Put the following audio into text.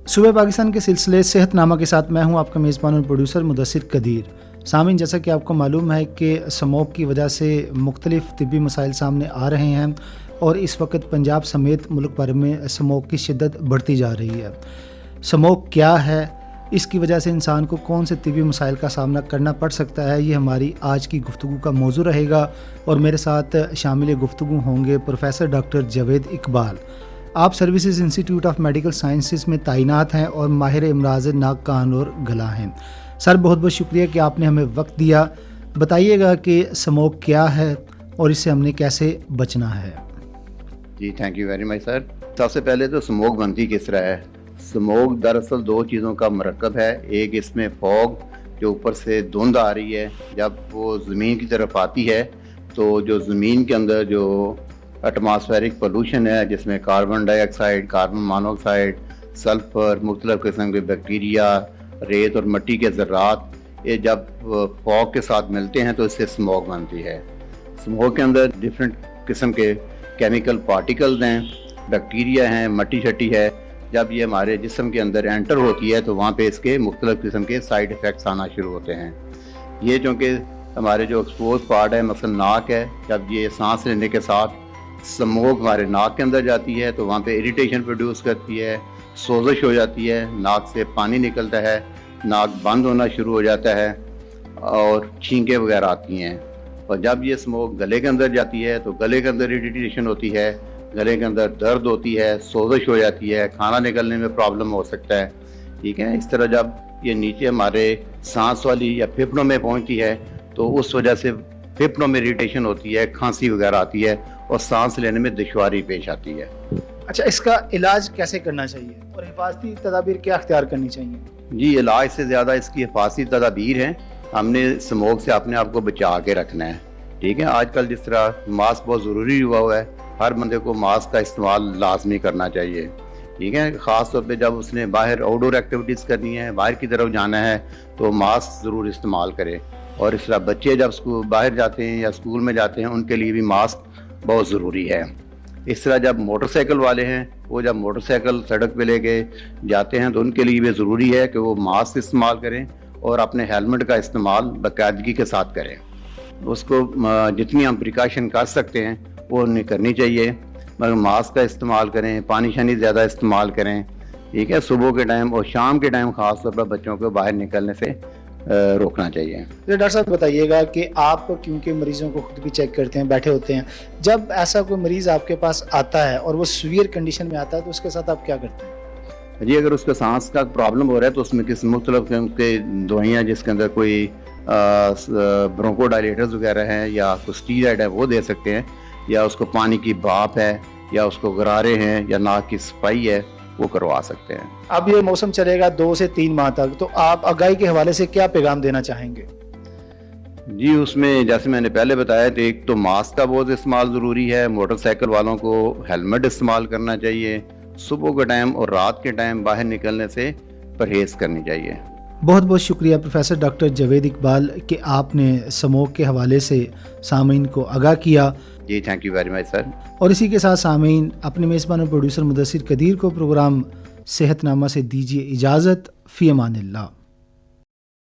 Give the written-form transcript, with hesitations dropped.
صوبہ پاکستان کے سلسلے صحت نامہ کے ساتھ میں ہوں آپ کا میزبان اور پروڈیوسر مدثر قدیر۔ سامعین، جیسا کہ آپ کو معلوم ہے کہ اسموگ کی وجہ سے مختلف طبی مسائل سامنے آ رہے ہیں اور اس وقت پنجاب سمیت ملک بھر میں اسموگ کی شدت بڑھتی جا رہی ہے۔ اسموگ کیا ہے، اس کی وجہ سے انسان کو کون سے طبی مسائل کا سامنا کرنا پڑ سکتا ہے، یہ ہماری آج کی گفتگو کا موضوع رہے گا اور میرے ساتھ شامل گفتگو ہوں گے پروفیسر ڈاکٹر جاوید اقبال۔ آپ services institute of medical sciences میں تعینات ہیں اور ماہر امراض ناک کان اور گلا ہیں۔ سر، بہت بہت شکریہ کہ آپ نے ہمیں وقت دیا۔ بتائیے گا کہ اسموگ کیا ہے اور اس سے ہم نے کیسے بچنا ہے؟ جی تھینک یو ویری مچ سر۔ سب سے پہلے تو اسموگ بنتی کس طرح ہے؟ اسموگ دراصل دو چیزوں کا مرکب ہے۔ ایک اس میں فوگ جو اوپر سے دھند آ رہی ہے، جب وہ زمین کی طرف آتی ہے تو جو زمین کے اندر جو ایٹماسفیرک پولوشن ہے، جس میں کاربن ڈائی آکسائڈ، کاربن مونوکسائڈ، سلفر، مختلف قسم کے بیکٹیریا، ریت اور مٹی کے ذرات، یہ جب فوگ کے ساتھ ملتے ہیں تو اس سے اسموگ بنتی ہے۔ اسموگ کے اندر ڈفرینٹ قسم کے کیمیکل پارٹیکلز ہیں، بیکٹیریا ہیں، مٹی شٹی ہے۔ جب یہ ہمارے جسم کے اندر انٹر ہوتی ہے تو وہاں پہ اس کے مختلف قسم کے سائیڈ افیکٹس آنا شروع ہوتے ہیں۔ یہ چونکہ ہمارے جو ایکسپوز پارٹ ہے، مثلا ناک ہے، جب یہ سانس لینے کے ساتھ اسموگ ہمارے ناک کے اندر جاتی ہے تو وہاں پہ اریٹیشن پروڈیوس کرتی ہے، سوزش ہو جاتی ہے، ناک سے پانی نکلتا ہے، ناک بند ہونا شروع ہو جاتا ہے اور چھینکیں وغیرہ آتی ہیں۔ اور جب یہ اسموگ گلے کے اندر جاتی ہے تو گلے کے اندر اریٹیشن ہوتی ہے، گلے کے اندر درد ہوتی ہے، سوزش ہو جاتی ہے، کھانا نکلنے میں پرابلم ہو سکتا ہے، ٹھیک ہے۔ اس طرح جب یہ نیچے ہمارے سانس والی یا پھیپھڑوں میں پہنچتی ہے تو اس وجہ سے پھیپھڑوں میں اریٹیشن ہوتی ہے، کھانسی وغیرہ آتی ہے اور سانس لینے میں دشواری پیش آتی ہے۔ اچھا، اس کا علاج کیسے کرنا چاہیے اور حفاظتی تدابیر کیا اختیار کرنی چاہیے؟ جی، علاج سے زیادہ اس کی حفاظتی تدابیر ہیں۔ ہم نے اسموگ سے اپنے آپ کو بچا کے رکھنا ہے، ٹھیک ہے۔ آج کل جس طرح ماسک بہت ضروری ہوا ہے، ہر بندے کو ماسک کا استعمال لازمی کرنا چاہیے، ٹھیک ہے۔ خاص طور پہ جب اس نے باہر آؤٹ ڈور ایکٹیویٹیز کرنی ہے، باہر کی طرف جانا ہے تو ماسک ضرور استعمال کرے۔ اور اس طرح بچے جب باہر جاتے ہیں یا اسکول میں جاتے ہیں ان کے لیے بھی ماسک بہت ضروری ہے۔ اس طرح جب موٹر سائیکل والے ہیں، وہ جب موٹر سائیکل سڑک پہ لے کے جاتے ہیں تو ان کے لیے بھی ضروری ہے کہ وہ ماسک استعمال کریں اور اپنے ہیلمٹ کا استعمال باقاعدگی کے ساتھ کریں۔ اس کو جتنی ہم پریکاشن کر سکتے ہیں وہ انہیں کرنی چاہیے، مگر ماسک کا استعمال کریں، پانی شانی زیادہ استعمال کریں، ٹھیک ہے۔ صبح کے ٹائم اور شام کے ٹائم خاص طور پر بچوں کو باہر نکلنے سے روکنا چاہیے۔ ڈاکٹر صاحب بتائیے گا کہ آپ کیونکہ مریضوں کو خود بھی چیک کرتے ہیں، بیٹھے ہوتے ہیں، جب ایسا کوئی مریض آپ کے پاس آتا ہے اور وہ سیویئر کنڈیشن میں آتا ہے تو اس کے ساتھ آپ کیا کرتے ہیں؟ جی، اگر اس کا سانس کا پرابلم ہو رہا ہے تو اس میں کس مختلف قسم کے دوائیاں جس کے اندر کوئی برونکو ڈائلیٹرز وغیرہ ہیں یا کوئی اسٹیرائڈ ہے وہ دے سکتے ہیں، یا اس کو پانی کی بھاپ ہے یا اس کو غرارے ہیں یا ناک کی صفائی ہے وہ کروا سکتے ہیں۔ اب یہ موسم چلے گا 2 سے 3 ماہ تک، تو آپ آگاہی کے حوالے سے کیا پیغام دینا چاہیں گے؟ جی، اس میں جیسے میں نے پہلے بتایا تو ایک تو ماسک کا بہت استعمال ضروری ہے، موٹر سائیکل والوں کو ہیلمٹ استعمال کرنا چاہیے، صبح کے ٹائم اور رات کے ٹائم باہر نکلنے سے پرہیز کرنی چاہیے۔ بہت بہت شکریہ پروفیسر ڈاکٹر جاوید اقبال کہ آپ نے اسموگ کے حوالے سے سامعین کو آگاہ کیا۔ جی تھینک یو ویری مچ سر۔ اور اسی کے ساتھ سامعین، اپنے میزبان اور پروڈیوسر مدثر قدیر کو پروگرام صحت نامہ سے دیجیے اجازت۔ فی امان اللہ۔